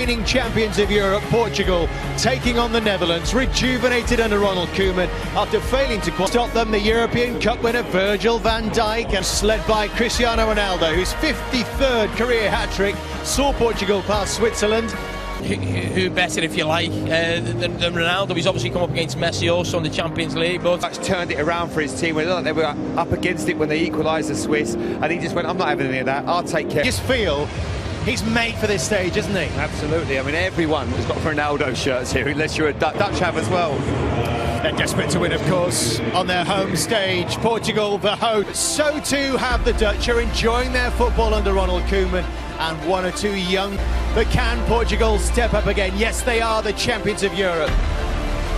reigning champions of Europe, Portugal, taking on the Netherlands, rejuvenated under Ronald Koeman after failing to stop them. The European Cup winner Virgil van Dijk, and led by Cristiano Ronaldo, whose 53rd career hat-trick saw Portugal pass Switzerland. Who better, if you like, than Ronaldo? He's obviously come up against Messi also in the Champions League, but that's turned it around for his team. They were up against it when they equalised the Swiss, and he just went, I'm not having any of that, I'll take care. I just feel he's made for this stage, isn't he? Absolutely. I mean, everyone has got Ronaldo shirts here, unless you're a Dutch have as well. They're desperate to win, of course, on their home stage. Portugal, the host. So too have the Dutch, are enjoying their football under Ronald Koeman, and one or two young. But can Portugal step up again? Yes, they are the champions of Europe.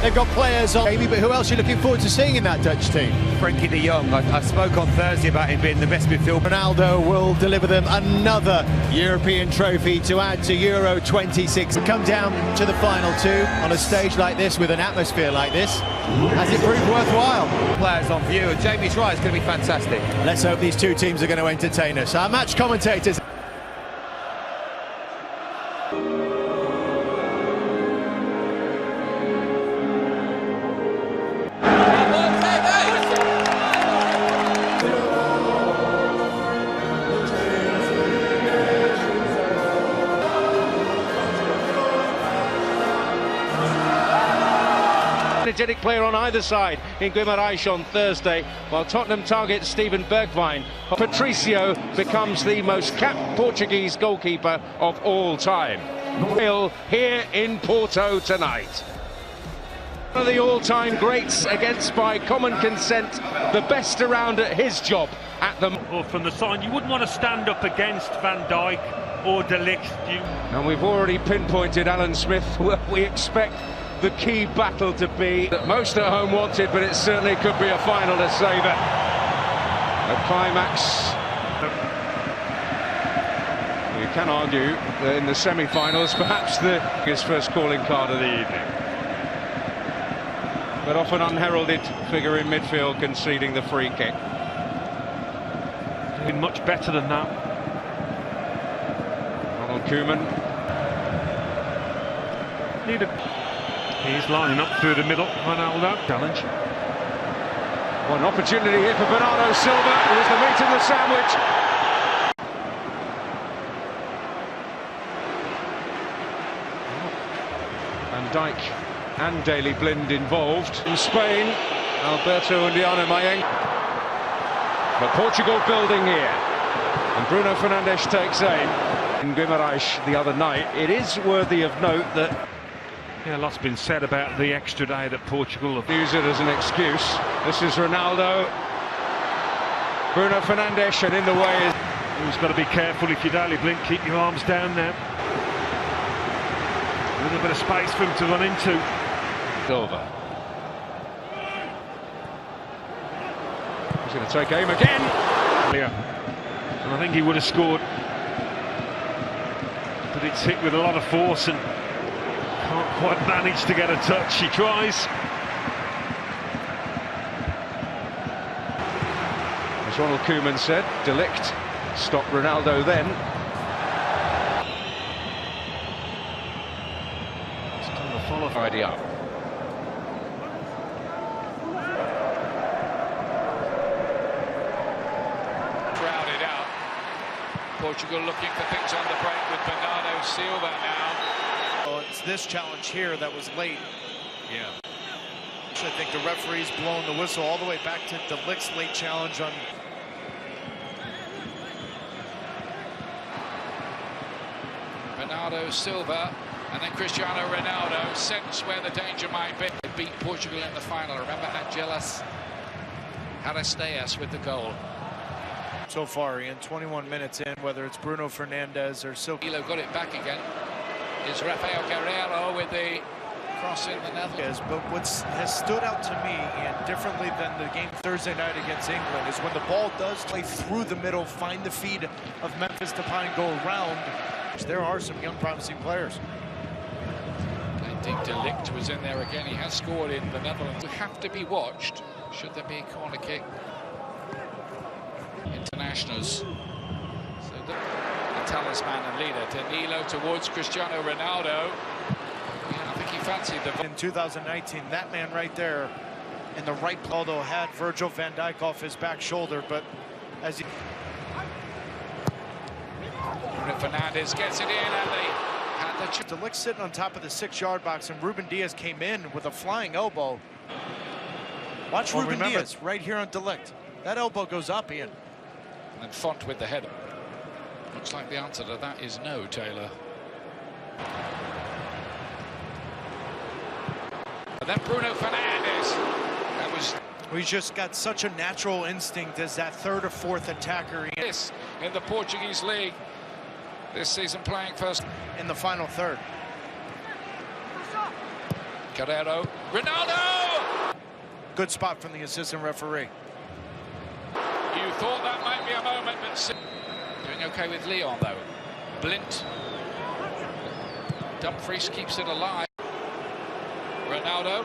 They've got players on, but who else are you looking forward to seeing in that Dutch team? Frankie de Jong. I spoke on Thursday about him being the best midfielder. Ronaldo will deliver them another European trophy to add to Euro 26. Come down to the final two on a stage like this with an atmosphere like this. Has it proved worthwhile? Players on view, and Jamie's right, it's going to be fantastic. Let's hope these two teams are going to entertain us. Our match commentators. Energetic player on either side in Guimarães on Thursday, while Tottenham targets Steven Bergwijn. Patricio becomes the most capped Portuguese goalkeeper of all time. Here in Porto tonight. One of the all-time greats against, by common consent, the best around at his job at the... Or from the side, you wouldn't want to stand up against Van Dijk or De Ligt. And we've already pinpointed Alan Smith. We expect the key battle to be that most at home wanted, but it certainly could be a final to save it. A climax. You can argue that in the semi-finals, perhaps his first calling card of the evening. But often unheralded figure in midfield conceding the free kick. Been much better than that. Ronald Koeman. He's lining up through the middle. Ronaldo. Challenge. One opportunity here for Bernardo Silva. It was the meat in the sandwich. Van Dijk and Daley Blind involved. In Spain, Alberto and Diana Mayeng. But Portugal building here. And Bruno Fernandes takes aim. In Guimarães the other night, it is worthy of note that... Yeah, a lot's been said about the extra day that Portugal have used it as an excuse. This is Ronaldo. Bruno Fernandes, and in the way is... Who's got to be careful if you're Daley Blind, keep your arms down now. A little bit of space for him to run into. Silva. He's going to take aim again. Yeah. And I think he would have scored. But it's hit with a lot of force and can't quite manage to get a touch. He tries. As Ronald Koeman said, De Ligt stopped Ronaldo then. Still the follow Friday up. Crowded out. Portugal looking for things on the break with Bernardo Silva now. Well, it's this challenge here that was late. Yeah. I think the referee's blown the whistle all the way back to De Ligt's late challenge on. Bernardo Silva and then Cristiano Ronaldo sense where the danger might be. They beat Portugal in the final. Remember Angelas Aristeas with the goal. So far, Ian, 21 minutes in, whether it's Bruno Fernandes or Silva. Ilo got it back again. It's Rafael Guerreiro with the cross in the Netherlands. But what has stood out to me, and differently than the game Thursday night against England, is when the ball does play through the middle, find the feet of Memphis Depay and go around. There are some young promising players. I think De Ligt was in there again. He has scored in the Netherlands. We have to be watched should there be a corner kick. Internationals. So the talisman and leader. Danilo towards Cristiano Ronaldo. Yeah, I think he fancied the... In 2019, that man right there in the right, although had Virgil van Dijk off his back shoulder, but as he... Bruno Fernandes gets it in, and they had the... De Ligt sitting on top of the 6-yard box, and Ruben Diaz came in with a flying elbow. Watch Ruben Diaz right here on De Ligt. That elbow goes up, Ian. And then Font with the header. Looks like the answer to that is no, Taylor. And then Bruno Fernandes. That was... He's just got such a natural instinct as that third or fourth attacker. This in the Portuguese league this season, playing first in the final third. Guerrero, Ronaldo! Good spot from the assistant referee. You thought that might be a moment, but doing okay with Leon though. Blint. Dumfries keeps it alive. Ronaldo.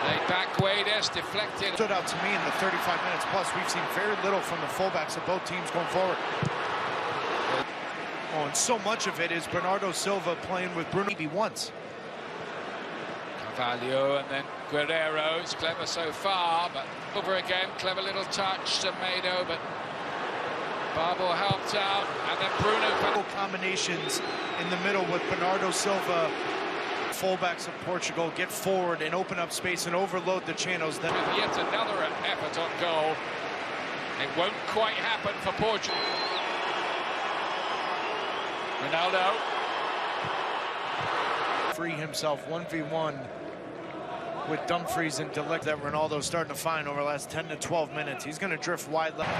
Laid back, Guedes deflected. Stood out to me in the 35 minutes plus. We've seen very little from the fullbacks of both teams going forward. Oh, and so much of it is Bernardo Silva playing with Bruno maybe once. Carvalho and then Guerrero. It's clever so far, but over again. Clever little touch to Semedo, but Barbo helped out. And then Bruno. Combinations in the middle with Bernardo Silva. Fullbacks of Portugal get forward and open up space and overload the channels. Then with yet another effort on goal. It won't quite happen for Portugal. Ronaldo. Free himself 1v1 with Dumfries and De Ligt that Ronaldo's starting to find over the last 10 to 12 minutes. He's going to drift wide left.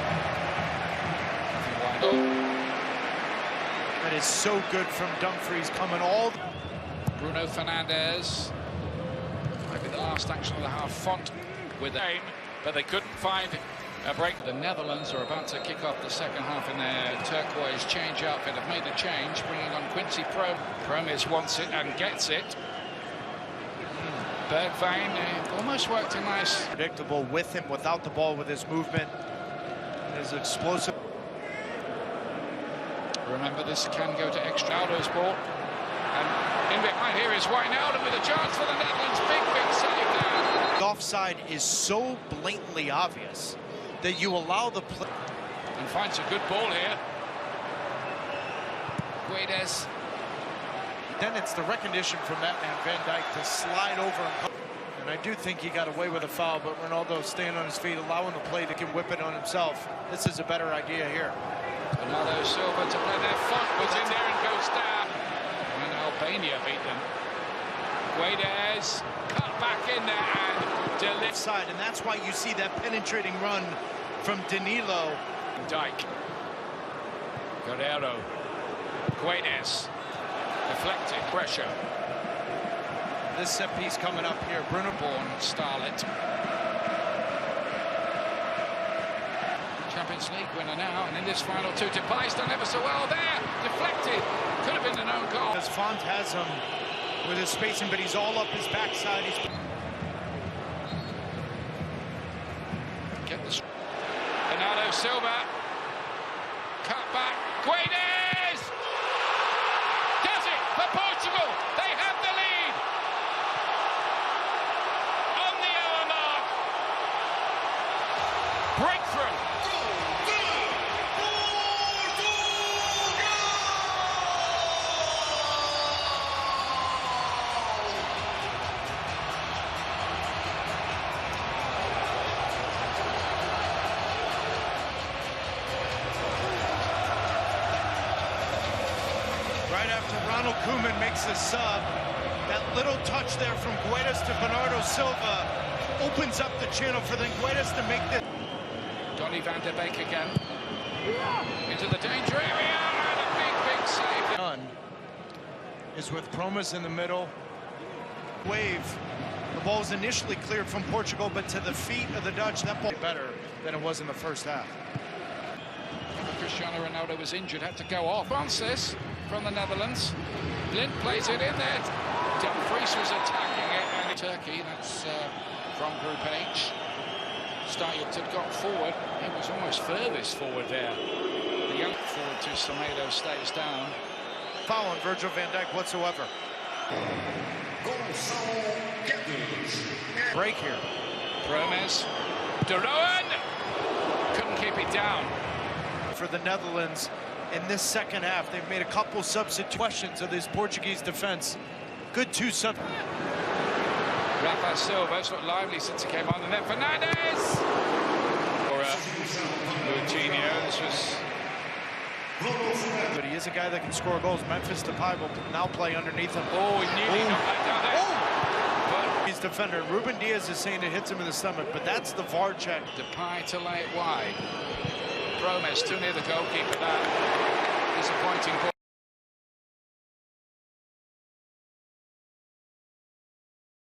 That is so good from Dumfries coming all... Bruno Fernandes. Maybe the last action of the half. Font with the aim, but they couldn't find a break. The Netherlands are about to kick off the second half in their turquoise change outfit. Have made a change, bringing on Quincy Promes wants it and gets it. Bergwijn almost worked a nice... Predictable with him, without the ball, with his movement, his explosive. Remember, this can go to extra. Aldo's ball. And in behind here is Wijnaldum with a chance for the Netherlands. Big save there. The offside is so blatantly obvious that you allow the play. And finds a good ball here. Guedes. Then it's the recognition from that man, Van Dijk, to slide over. And I do think he got away with a foul, but Ronaldo staying on his feet, allowing the play to can whip it on himself. This is a better idea here. Bernardo Silva to play there. Font was in there and goes down. And Albania beat them. Guedes cut back in there and left side, and that's why you see that penetrating run from Danilo. Dijk. Guerrero. Guedes. Deflected. Pressure. This set piece coming up here. Bruno Born Starlet. Champions League winner now, and in this final two, Depay's done ever so well there. Deflected. Could have been an own goal. As Font has him with his spacing, but he's all up his backside. He's... Get this. Bernardo Silva. Cut back. Guedes! Does it for Portugal. They have the lead. On the hour mark. Breakthrough. Right after Ronald Koeman makes his sub, that little touch there from Guedes to Bernardo Silva opens up the channel for then Guedes to make this. Donny van der Beek again. Into the danger area and a big save. Done is with Promes in the middle. Wave. The ball was initially cleared from Portugal, but to the feet of the Dutch, that ball better than it was in the first half. Cristiano Ronaldo was injured, had to go off. Francis from the Netherlands. Blind plays it in there. Dumfries was attacking it, and Turkey, that's from Group H. Starlet had got forward. He was almost furthest forward there. The Forward to Semedo, stays down. Foul on Virgil van Dijk whatsoever. Break here. Promes. De Roon! Couldn't keep it down. For the Netherlands in this second half, they've made a couple substitutions of this Portuguese defense. Good two sub. Rafa Silva's looked lively since he came on, and then Fernandes! Or Coutinho, this was... But he is a guy that can score goals. Memphis Depay will now play underneath him. Oh, he nearly knocked that down there. He's defender. Ruben Diaz is saying it hits him in the stomach, but that's the VAR check. Depay to lay it wide. Promes too near the goalkeeper. That disappointing.